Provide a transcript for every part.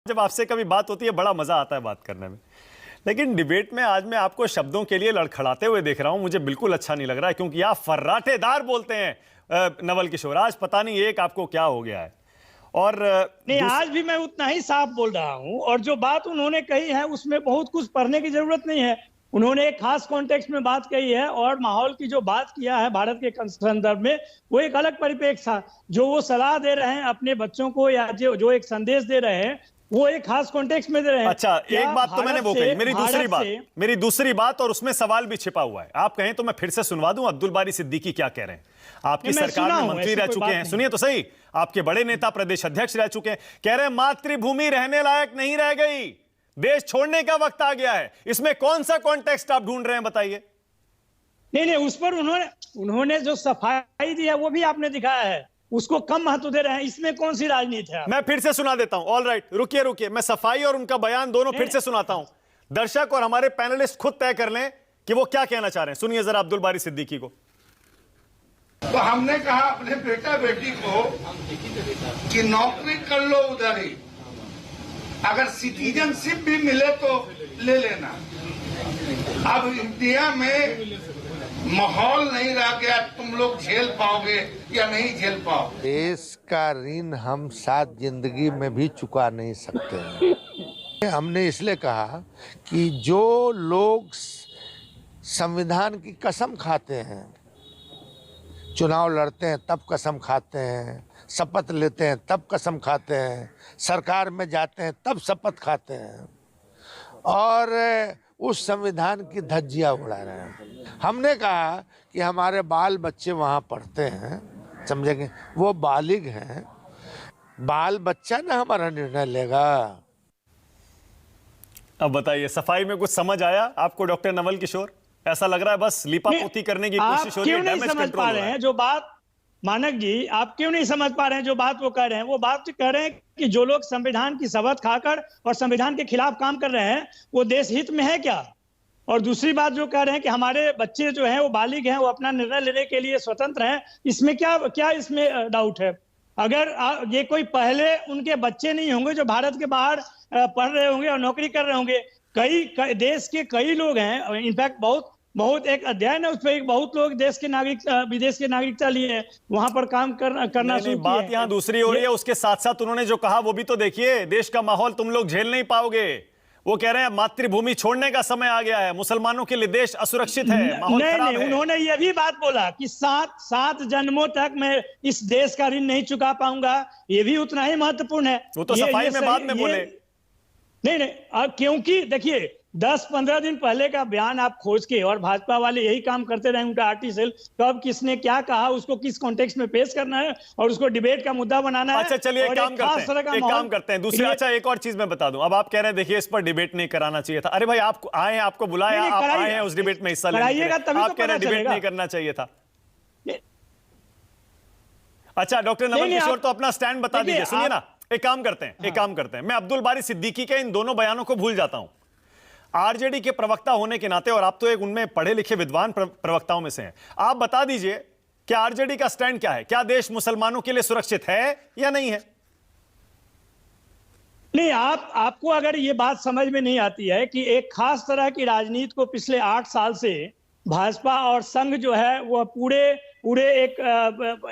जब आपसे कभी बात होती है बड़ा मजा आता है बात करने में, लेकिन डिबेट में आज मैं आपको शब्दों के लिए लड़खड़ाते हुए देख रहा हूं। मुझे बिल्कुल अच्छा नहीं लग रहा है, क्योंकि आप फर्राटेदार बोलते हैं नवल किशोर। आज पता नहीं एक आपको क्या हो गया है। और नहीं, आज भी मैं उतना ही साफ बोल रहा हूं, और जो बात उन्होंने कही है उसमें बहुत कुछ पढ़ने की जरूरत नहीं है। उन्होंने एक खास कॉन्टेक्स्ट में बात कही है, और माहौल की जो बात किया है भारत के संदर्भ में, वो एक अलग परिप्रेक्ष्य था। जो वो सलाह दे रहे हैं अपने बच्चों को, या जो एक संदेश दे रहे हैं, वो एक खास कॉन्टेक्स्ट में दे रहे हैं। अच्छा, एक बात तो मैंने वो कही, मेरी दूसरी बात, और उसमें सवाल भी छिपा हुआ है। आप कहें तो मैं फिर से सुनवा दूं अब्दुल बारी सिद्दीकी क्या कह रहे हैं। आपकी सरकार में मंत्री रह चुके हैं, सुनिए तो सही, आपके बड़े नेता प्रदेश अध्यक्ष रह चुके हैं। कह रहे हैं मातृभूमि रहने लायक नहीं रह गई, देश छोड़ने का वक्त आ गया है। इसमें कौन सा कॉन्टेक्स्ट आप ढूंढ रहे हैं, बताइए। नहीं, उस पर उन्होंने जो सफाई दी है वो भी आपने दिखाया है, उसको कम महत्व दे रहे हैं। इसमें कौन सी राजनीति है? मैं फिर से सुना देता हूं। ऑल राइट, रुकिए, मैं सफाई और उनका बयान दोनों फिर से सुनाता हूं। दर्शक और हमारे पैनलिस्ट खुद तय कर लें कि वो क्या कहना चाह रहे हैं। सुनिए जरा अब्दुल बारी सिद्दीकी को। तो हमने कहा अपने बेटा बेटी को कि नौकरी कर लो उधर ही, अगर सिटीजनशिप भी मिले तो ले लेना। अब इंडिया में माहौल नहीं रह गया, तुम लोग झेल पाओगे या नहीं झेल पाओगे। देश का ऋण हम 7 जिंदगी में भी चुका नहीं सकते हैं। हमने इसलिए कहा कि जो लोग संविधान की कसम खाते हैं, चुनाव लड़ते हैं तब कसम खाते हैं, शपथ लेते हैं तब कसम खाते हैं, सरकार में जाते हैं तब शपथ खाते हैं, और उस संविधान की धज्जियां उड़ा रहे हैं। हमने कहा कि हमारे बाल बच्चे वहाँ पढ़ते हैं, समझेंगे, वो बालिग हैं, बाल बच्चा ना हमारा निर्णय लेगा। अब बताइए, सफाई में कुछ समझ आया आपको डॉक्टर नवल किशोर? ऐसा लग रहा है बस लिपापोती करने की कोशिश हो रही है, डैमेज कंट्रोल हो रहा है। जो बात मानक जी, आप क्यों नहीं समझ पा रहे हैं जो बात वो कह रहे हैं? वो बात कह रहे हैं कि जो लोग संविधान की शपथ खाकर और संविधान के खिलाफ काम कर रहे हैं, वो देश हित में है क्या? और दूसरी बात जो कह रहे हैं कि हमारे बच्चे जो हैं वो बालिग हैं, वो अपना निर्णय लेने के लिए स्वतंत्र हैं, इसमें क्या इसमें डाउट है? अगर ये कोई पहले उनके बच्चे नहीं होंगे जो भारत के बाहर पढ़ रहे होंगे और नौकरी कर रहे होंगे। कई देश के कई लोग हैं, इनफैक्ट बहुत एक अध्ययन है उस पर, बहुत लोग देश के नागरिक विदेश के नागरिकता लिए हैं, वहां पर काम करना शुरू किया है। बात यहाँ दूसरी हो रही है। उसके साथ साथ उन्होंने जो कहा वो भी तो देखिए, देश का माहौल तुम लोग झेल नहीं पाओगे। वो कह रहे हैं मातृभूमि छोड़ने का समय आ गया है, मुसलमानों के लिए देश असुरक्षित है, माहौल खराब है। उन्होंने ये भी बात बोला कि 7 जन्मों तक मैं इस देश का ऋण नहीं चुका पाऊंगा। ये भी उतना ही महत्वपूर्ण है। वो तो सफाई में बाद में बोले। नहीं, क्योंकि देखिए 10-15 दिन पहले का बयान आप खोज के, और भाजपा वाले यही काम करते रहे, उनका आरटी सेल, कब किसने क्या कहा, उसको किस कॉन्टेक्स्ट में पेश करना है और उसको डिबेट का मुद्दा बनाना है। अच्छा चलिए, एक काम करते हैं दूसरी। अच्छा, एक और चीज मैं बता दूं। अब आप कह रहे हैं देखिए इस पर डिबेट नहीं कराना चाहिए था। अरे भाई, आप आए हैं, आपको बुलाया, आप आए हैं उस डिबेट में हिस्सा लेने के लिए, आप कह रहे हैं डिबेट नहीं करना चाहिए था। अच्छा डॉक्टर नवल किशोर, तो अपना स्टैंड बता दीजिए। सुनिए ना, एक काम करते हैं, मैं अब्दुल बारी सिद्दीकी के इन दोनों बयानों को भूल जाता हूं। आरजेडी के प्रवक्ता होने के नाते, और आप तो एक उनमें पढ़े लिखे विद्वान प्रवक्ताओं में से हैं, आप बता दीजिए कि आरजेडी का स्टैंड क्या है? क्या देश मुसलमानों के लिए सुरक्षित है या नहीं है? नहीं, आपको अगर ये बात समझ में नहीं आती है कि एक खास तरह की राजनीति को पिछले 8 साल से भाजपा और संघ जो है वो पूरे एक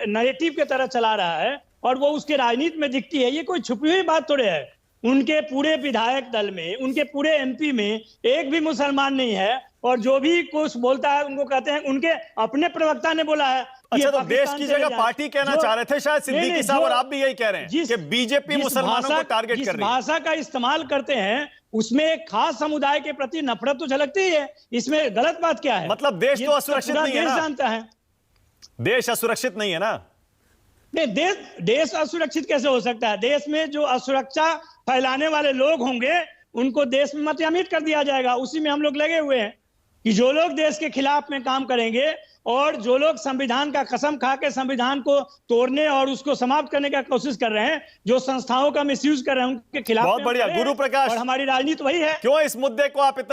नैरेटिव की तरह चला रहा है, और वो उसके राजनीति में दिखती है। ये कोई छुपी हुई बात थोड़े है। उनके पूरे विधायक दल में, उनके पूरे एमपी में एक भी मुसलमान नहीं है, और जो भी कुछ बोलता है उनको कहते हैं, उनके अपने प्रवक्ता ने बोला है। अच्छा, तो देश की जगह पार्टी कहना चाह रहे थे शायद सिद्दीकी साहब, और आप भी यही कह रहे हैं कि बीजेपी मुसलमानों को टारगेट कर रही है। भाषा का इस्तेमाल करते हैं उसमें एक खास समुदाय के प्रति नफरत तो झलकती ही है। इसमें गलत बात क्या है? मतलब देश तो असुरक्षित नहीं है ना? जानता है देश असुरक्षित नहीं है ना? नहीं, देश असुरक्षित कैसे हो सकता है? देश में जो असुरक्षा फैलाने वाले लोग होंगे उनको देश में मतयामित कर दिया जाएगा। उसी में हम लोग लगे हुए हैं कि जो लोग देश के खिलाफ में काम करेंगे, और जो लोग संविधान का कसम खा के संविधान को तोड़ने और उसको समाप्त करने का कोशिश कर रहे हैं, जो संस्थाओं का मिसयूज कर रहे हैं, उनके खिलाफ। बहुत बढ़िया गुरु प्रकाश, और हमारी राजनीति वही है। क्यों इस मुद्दे को आप